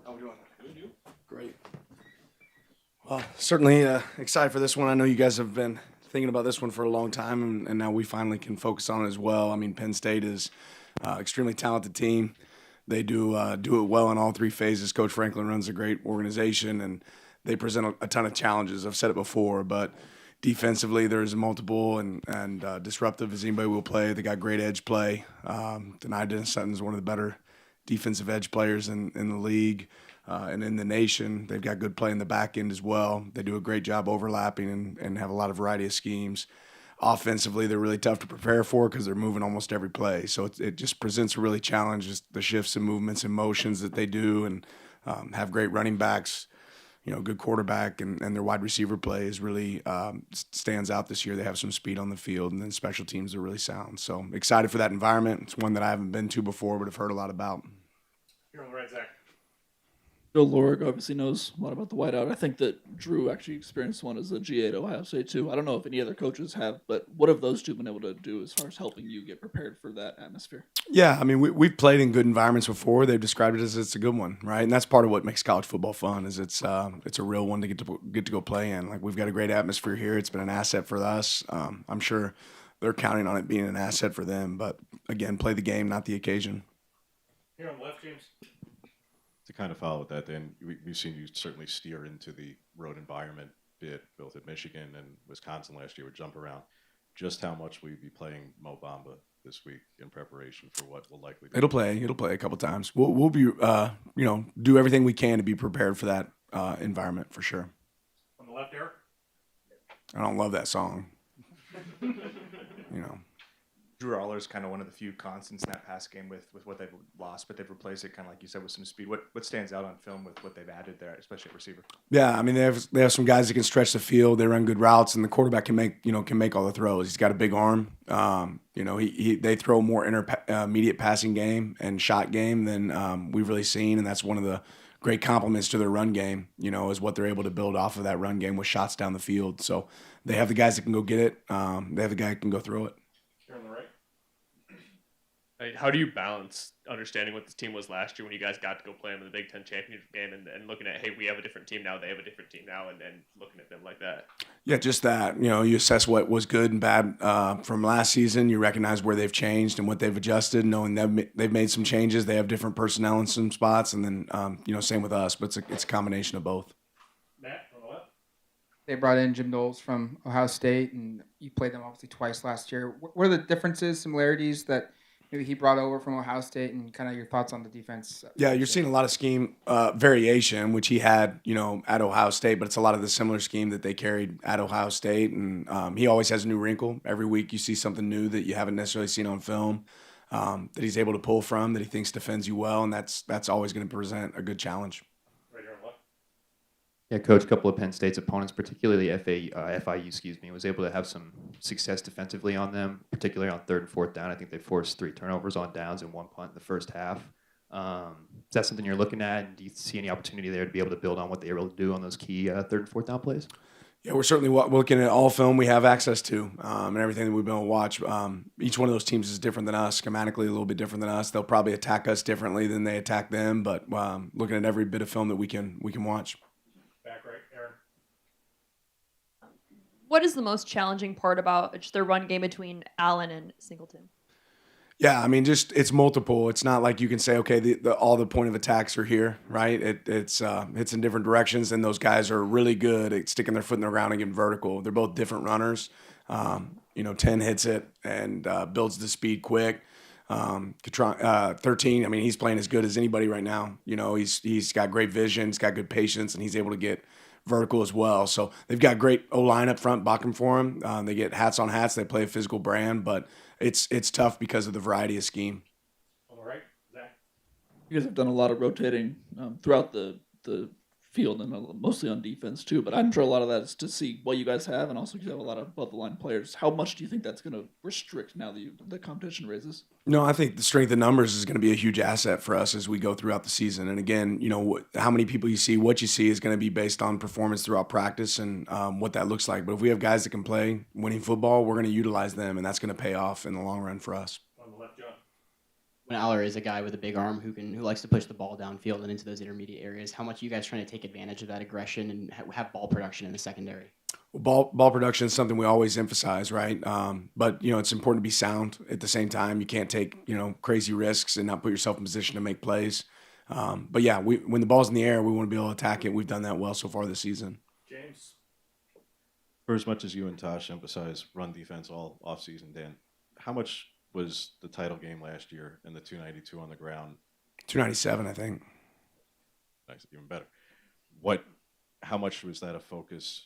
How we doing? Good. Great. Well, certainly excited for this one. I know you guys have been thinking about this one for a long time, and now we finally can focus on it as well. I mean, Penn State is extremely talented team. They do it well in all three phases. Coach Franklin runs a great organization, and they present a ton of challenges. I've said it before, but defensively, there's multiple and disruptive as anybody will play. They got great edge play. Denai Sutton is one of the better defensive edge players in the league and in the nation. They've got good play in the back end as well. They do a great job overlapping and have a lot of variety of schemes. Offensively, they're really tough to prepare for because they're moving almost every play. So it just presents a really challenge, just the shifts and movements and motions that they do, and have great running backs, good quarterback, and their wide receiver play is really stands out this year. They have some speed on the field, and then special teams are really sound. So excited for that environment. It's one that I haven't been to before, but have heard a lot about. You're on the right, Zach. Joe Lorick obviously knows a lot about the whiteout. I think that Drew actually experienced one as a GA at Ohio State too. I don't know if any other coaches have, but what have those two been able to do as far as helping you get prepared for that atmosphere? Yeah, I mean, we've played in good environments before. They've described it as it's a good one, right? And that's part of what makes college football fun is it's a real one to get to go play in. Like, we've got a great atmosphere here. It's been an asset for us. I'm sure they're counting on it being an asset for them. But again, play the game, not the occasion. Here on the left, James. To kind of follow with that, then we've seen you certainly steer into the road environment bit, both at Michigan and Wisconsin last year with jump around. Just how much will you be playing Mo Bamba this week in preparation for what will likely be? It'll play a couple times. We'll be do everything we can to be prepared for that environment for sure. On the left, Eric. I don't love that song. Drew Aller is kind of one of the few constants in that pass game with what they've lost, but they've replaced it, kind of like you said, with some speed. What stands out on film with what they've added there, especially at receiver? Yeah, I mean they have some guys that can stretch the field. They run good routes, and the quarterback can make all the throws. He's got a big arm. They throw more intermediate passing game and shot game than we've really seen, and that's one of the great compliments to their run game. Is what they're able to build off of that run game with shots down the field. So they have the guys that can go get it. They have the guy that can go throw it. Here on the right. How do you balance understanding what this team was last year when you guys got to go play them in the Big Ten championship game and looking at, hey, we have a different team now, they have a different team now, and looking at them like that? Yeah, just that. You assess what was good and bad from last season. You recognize where they've changed and what they've adjusted, knowing they've made some changes. They have different personnel in some spots, and then, same with us. But it's a combination of both. Matt, on the left. They brought in Jim Knowles from Ohio State, and you played them obviously twice last year. What are the differences, similarities that maybe he brought over from Ohio State, and kind of your thoughts on the defense? Yeah, you're seeing a lot of scheme variation, which he had, at Ohio State, but it's a lot of the similar scheme that they carried at Ohio State. And he always has a new wrinkle. Every week you see something new that you haven't necessarily seen on film that he's able to pull from, that he thinks defends you well, and that's always going to present a good challenge. Right here on the left. Yeah, Coach, a couple of Penn State's opponents, particularly FIU, was able to have some success defensively on them, particularly on third and fourth down. I think they forced 3 turnovers on downs and 1 punt in the first half. Is that something you're looking at, and do you see any opportunity there to be able to build on what they were able to do on those key third and fourth down plays? Yeah, we're certainly looking at all film we have access to and everything that we've been able to watch. Each one of those teams is different than us, schematically a little bit different than us. They'll probably attack us differently than they attack them, but looking at every bit of film that we can watch. Back right, Aaron. What is the most challenging part about just their run game between Allen and Singleton? Yeah, I mean, just it's multiple. It's not like you can say, okay, all the point of attacks are here, right? It's in different directions, and those guys are really good at sticking their foot in the ground and getting vertical. They're both different runners. 10 hits it and builds the speed quick. 13, I mean, he's playing as good as anybody right now. He's got great vision, he's got good patience, and he's able to get vertical as well. So they've got great O-line up front blocking for him. They get hats on hats. They play a physical brand, but it's tough because of the variety of scheme. On the right, Zach. You guys have done a lot of rotating throughout the field and mostly on defense too, but I'm sure a lot of that is to see what you guys have, and also you have a lot of above the line players. How much do you think that's going to restrict now that the competition raises? No, I think the strength of numbers is going to be a huge asset for us as we go throughout the season. And again, how many people you see, what you see is going to be based on performance throughout practice and what that looks like. But if we have guys that can play winning football, we're going to utilize them, and that's going to pay off in the long run for us. On the left, John. when Aller is a guy with a big arm who likes to push the ball downfield and into those intermediate areas, how much are you guys trying to take advantage of that aggression and have ball production in the secondary? Ball production is something we always emphasize, right? But it's important to be sound at the same time. You can't take crazy risks and not put yourself in position to make plays. But yeah, when the ball's in the air, we want to be able to attack it. We've done that well so far this season. James. For as much as you and Tosh emphasize run defense all offseason, Dan, how much was the title game last year and the 292 on the ground? 297, I think. Nice, even better. How much was that a focus,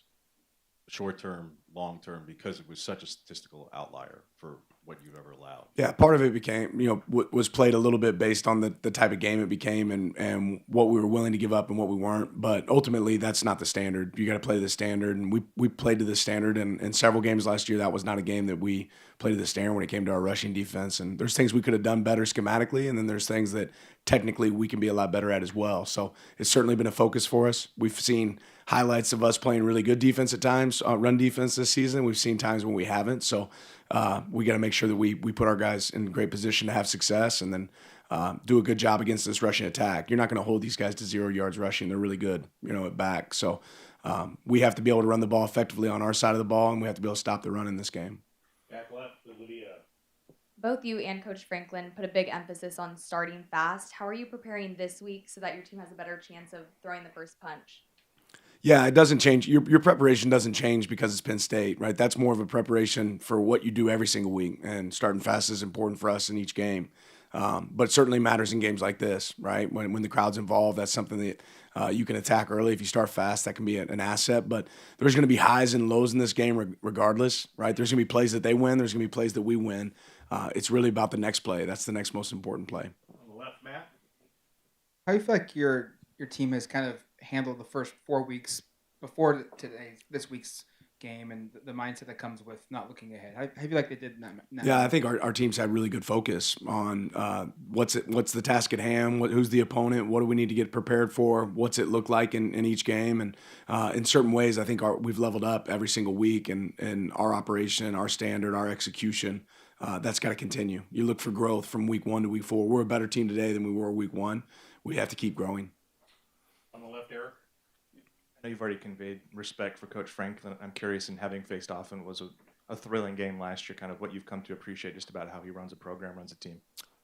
short term, long term, because it was such a statistical outlier for what you've ever allowed? Yeah, part of it became, was played a little bit based on the type of game it became and what we were willing to give up and what we weren't. But ultimately, that's not the standard. You got to play to the standard, and we played to the standard. And in several games last year, that was not a game that we played to the standard when it came to our rushing defense. And there's things we could have done better schematically, and then there's things that technically we can be a lot better at as well. So it's certainly been a focus for us. We've seen highlights of us playing really good defense at times, run defense this season. We've seen times when we haven't. So we got to make sure that we put our guys in great position to have success and then do a good job against this rushing attack. You're not going to hold these guys to 0 yards rushing. They're really good, at back. So we have to be able to run the ball effectively on our side of the ball, and we have to be able to stop the run in this game. Back left, Lydia. Both you and Coach Franklin put a big emphasis on starting fast. How are you preparing this week so that your team has a better chance of throwing the first punch? Yeah, it doesn't change. Your preparation doesn't change because it's Penn State, right? That's more of a preparation for what you do every single week, and starting fast is important for us in each game. But it certainly matters in games like this, right? When the crowd's involved, that's something that you can attack early. If you start fast, that can be an asset. But there's going to be highs and lows in this game regardless, right? There's going to be plays that they win. There's going to be plays that we win. It's really about the next play. That's the next most important play. On the left, Matt. How do you feel like your team has kind of handled the first 4 weeks before this week's game and the mindset that comes with not looking ahead? How do you feel like they did in that? Yeah, I think our team's had really good focus on what's the task at hand, who's the opponent, what do we need to get prepared for, what's it look like in each game, and in certain ways, I think we've leveled up every single week in our operation, our standard, our execution. That's got to continue. You look for growth from week 1 to week 4. We're a better team today than we were week 1. We have to keep growing. On the left, Eric. I know you've already conveyed respect for Coach Franklin. I'm curious, in having faced off and was a thrilling game last year, kind of what you've come to appreciate just about how he runs a program, runs a team.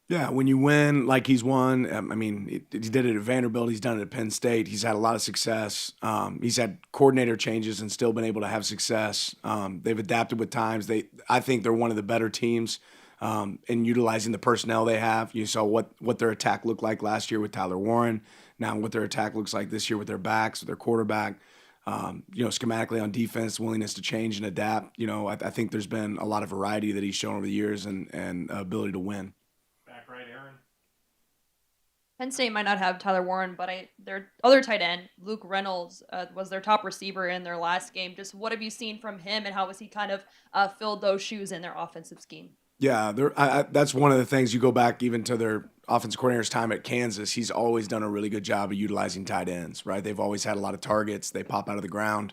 Yeah, when you win like he's won, he did it at Vanderbilt. He's done it at Penn State. He's had a lot of success. He's had coordinator changes and still been able to have success. They've adapted with times. I think they're one of the better teams in utilizing the personnel they have. You saw what their attack looked like last year with Tyler Warren. Now what their attack looks like this year with their backs, with their quarterback. Schematically on defense, willingness to change and adapt. I think there's been a lot of variety that he's shown over the years and ability to win. Back right, Aaron. Penn State might not have Tyler Warren, but their other tight end, Luke Reynolds, was their top receiver in their last game. Just what have you seen from him, and how has he kind of filled those shoes in their offensive scheme? Yeah, that's one of the things. You go back even to their offensive coordinator's time at Kansas. He's always done a really good job of utilizing tight ends, right? They've always had a lot of targets. They pop out of the ground.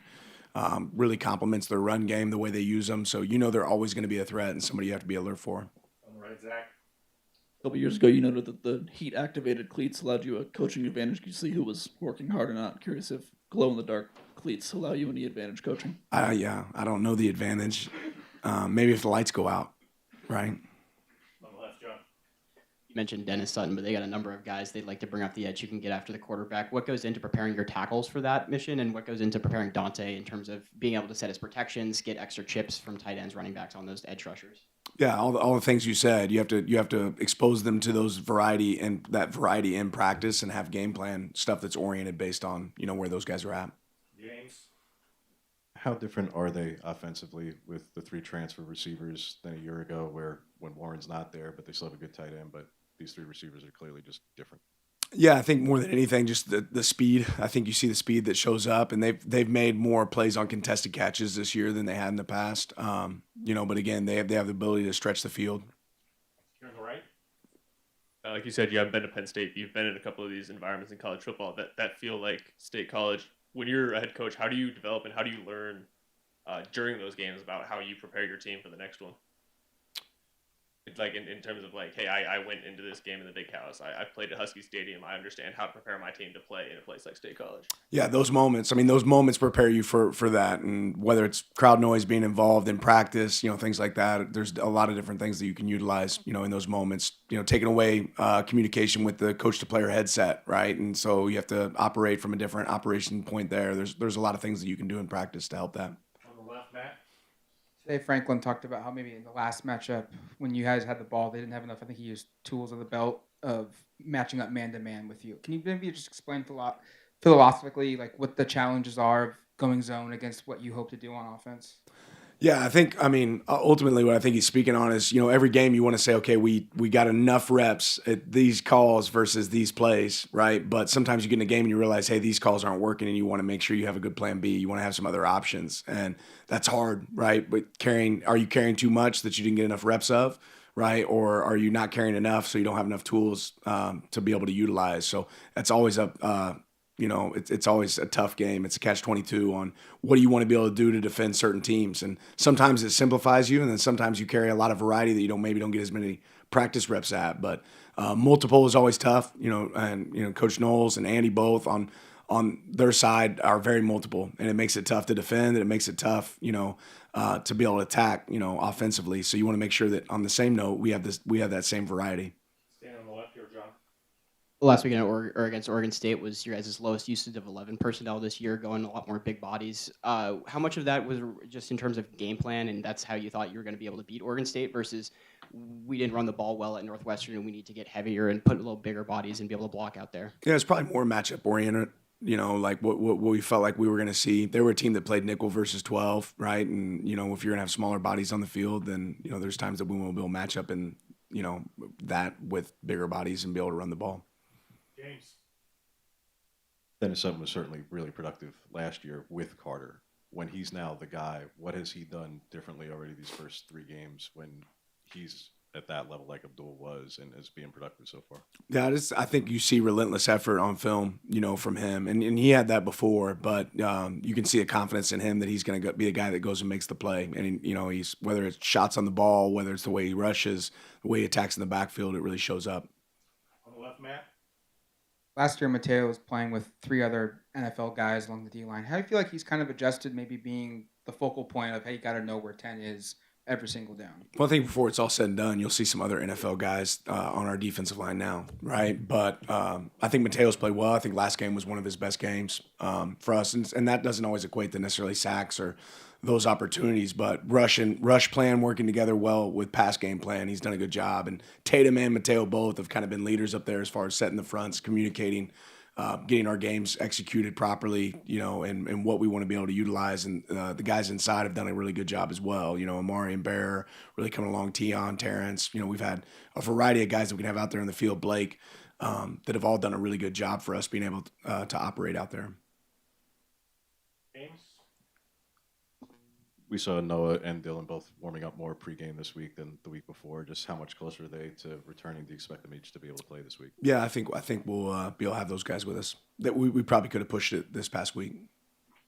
Really complements their run game, the way they use them. So they're always going to be a threat and somebody you have to be alert for. On the right, Zach. A couple years ago, you noted that the heat-activated cleats allowed you a coaching advantage. Could you see who was working hard or not? Curious if glow-in-the-dark cleats allow you any advantage coaching. Yeah, I don't know the advantage. Maybe if the lights go out, right? On the left, John. You mentioned Dennis Sutton, but they got a number of guys they'd like to bring up the edge who can get after the quarterback. What goes into preparing your tackles for that mission, and what goes into preparing Dante in terms of being able to set his protections, get extra chips from tight ends, running backs on those edge rushers? Yeah, all the things you said. You have to expose them to those variety in practice and have game plan stuff that's oriented based on where those guys are at. James. How different are they offensively with the 3 transfer receivers than a year ago, where when Warren's not there, but they still have a good tight end, but these 3 receivers are clearly just different? Yeah, I think more than anything, just the speed. I think you see the speed that shows up, and they've made more plays on contested catches this year than they had in the past. But again, they have the ability to stretch the field. Here on the right. Like you said, you haven't been to Penn State. You've been in a couple of these environments in college football that feel like State College. When you're a head coach, how do you develop and how do you learn during those games about how you prepare your team for the next one? like in terms of like, hey, I went into this game in the big house. I've played at Husky Stadium. I understand how to prepare my team to play in a place like State College. Yeah, those moments. I mean, those moments prepare you for that, and whether it's crowd noise being involved in practice, things like that. There's a lot of different things that you can utilize, in those moments. Taking away communication with the coach to player headset, right? And so you have to operate from a different operation point there. There's a lot of things that you can do in practice to help that. On the left, Matt. Today, Franklin talked about how maybe in the last matchup, when you guys had the ball, they didn't have enough. I think he used tools of the belt of matching up man to man with you. Can you maybe just explain philosophically like what the challenges are of going zone against what you hope to do on offense? Yeah, ultimately what I think he's speaking on is, every game you want to say, okay, we got enough reps at these calls versus these plays, right? But sometimes you get in a game and you realize, hey, these calls aren't working, and you want to make sure you have a good plan B. You want to have some other options, and that's hard, right? But are you carrying too much that you didn't get enough reps of, right? Or are you not carrying enough so you don't have enough tools to be able to utilize? So that's always it's always a tough game. It's a catch-22 on what do you want to be able to do to defend certain teams. And sometimes it simplifies you, and then sometimes you carry a lot of variety that you maybe don't get as many practice reps at. But multiple is always tough, and Coach Knowles and Andy both on their side are very multiple, and it makes it tough to defend, and it makes it tough, to be able to attack, offensively. So you want to make sure that on the same note, we have that same variety. Stand on the left here, John. Last weekend or against Oregon State was your guys' lowest usage of 11 personnel this year, going a lot more big bodies. How much of that was just in terms of game plan, and that's how you thought you were going to be able to beat Oregon State, versus we didn't run the ball well at Northwestern and we need to get heavier and put a little bigger bodies and be able to block out there? Yeah, it's probably more matchup oriented. Like what we felt like we were going to see. They were a team that played nickel versus 12, right? And, if you're going to have smaller bodies on the field, then, there's times that we will be able to match up in, that with bigger bodies and be able to run the ball. James. Dennis Sutton was certainly really productive last year with Carter. When he's now the guy, what has he done differently already these first 3 games when he's at that level like Abdul was and is being productive so far? Yeah, I think you see relentless effort on film, from him. And he had that before, but you can see a confidence in him that he's going to be a guy that goes and makes the play. And, he's whether it's shots on the ball, whether it's the way he rushes, the way he attacks in the backfield, it really shows up. On the left, Matt. Last year, Mateo was playing with 3 other NFL guys along the D-line. How do you feel like he's kind of adjusted, maybe being the focal point of, hey, you got to know where 10 is every single down? Well, I think before it's all said and done, you'll see some other NFL guys on our defensive line now, right? But I think Mateo's played well. I think last game was one of his best games for us, and that doesn't always equate to necessarily sacks or those opportunities, but rush plan working together well with pass game plan. He's done a good job, and Tatum and Mateo both have kind of been leaders up there as far as setting the fronts, communicating, getting our games executed properly, and what we want to be able to utilize. And the guys inside have done a really good job as well. Amari and Bear really coming along, Tion, Terrence. We've had a variety of guys that we can have out there in the field, Blake, that have all done a really good job for us being able to operate out there. James. We saw Noah and Dylan both warming up more pregame this week than the week before. Just how much closer are they to returning? Do you expect them each to be able to play this week? Yeah, I think we'll be able to have those guys with us. That we probably could have pushed it this past week.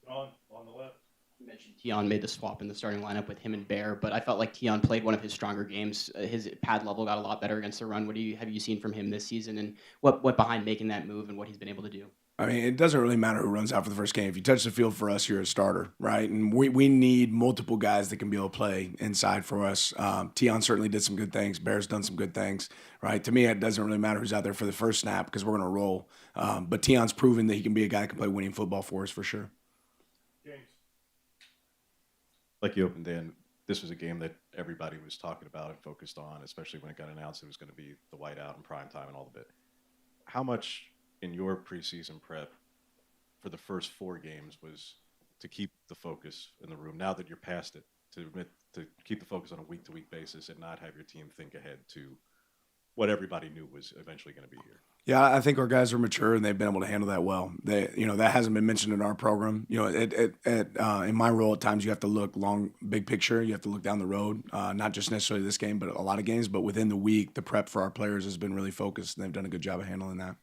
On the left. You mentioned Tion made the swap in the starting lineup with him and Bear, but I felt like Tion played one of his stronger games. His pad level got a lot better against the run. What have you seen from him this season, and what behind making that move and what he's been able to do? I mean, it doesn't really matter who runs out for the first game. If you touch the field for us, you're a starter, right? And we need multiple guys that can be able to play inside for us. Tion certainly did some good things. Bear's done some good things, right? To me, it doesn't really matter who's out there for the first snap because we're going to roll. But Tion's proven that he can be a guy that can play winning football for us for sure. James. Like you opened, Dan, this was a game that everybody was talking about and focused on, especially when it got announced it was going to be the whiteout and prime time and all the bit. How much in your preseason prep for the first 4 games was to keep the focus in the room now that you're past it, to keep the focus on a week-to-week basis and not have your team think ahead to what everybody knew was eventually going to be here? Yeah, I think our guys are mature and they've been able to handle that well. That hasn't been mentioned in our program. In my role at times you have to look big picture. You have to look down the road, not just necessarily this game, but a lot of games. But within the week, the prep for our players has been really focused, and they've done a good job of handling that.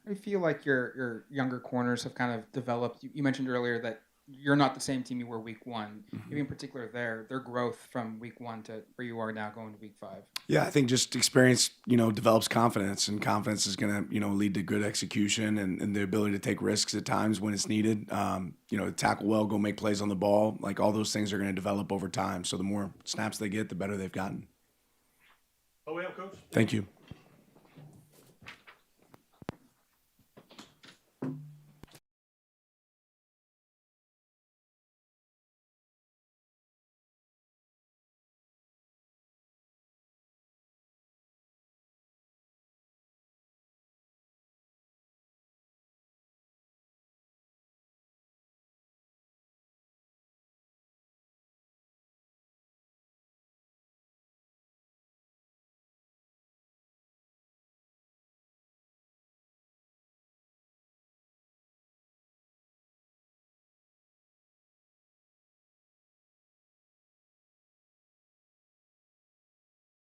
I feel like your younger corners have kind of developed. You mentioned earlier that you're not the same team you were week one. Maybe in particular their growth from week one to where you are now going to week 5. Yeah, I think just experience, develops confidence, and confidence is going to, lead to good execution and the ability to take risks at times when it's needed. Tackle well, go make plays on the ball. Like all those things are going to develop over time. So the more snaps they get, the better they've gotten. Oh, we have coach. Thank you.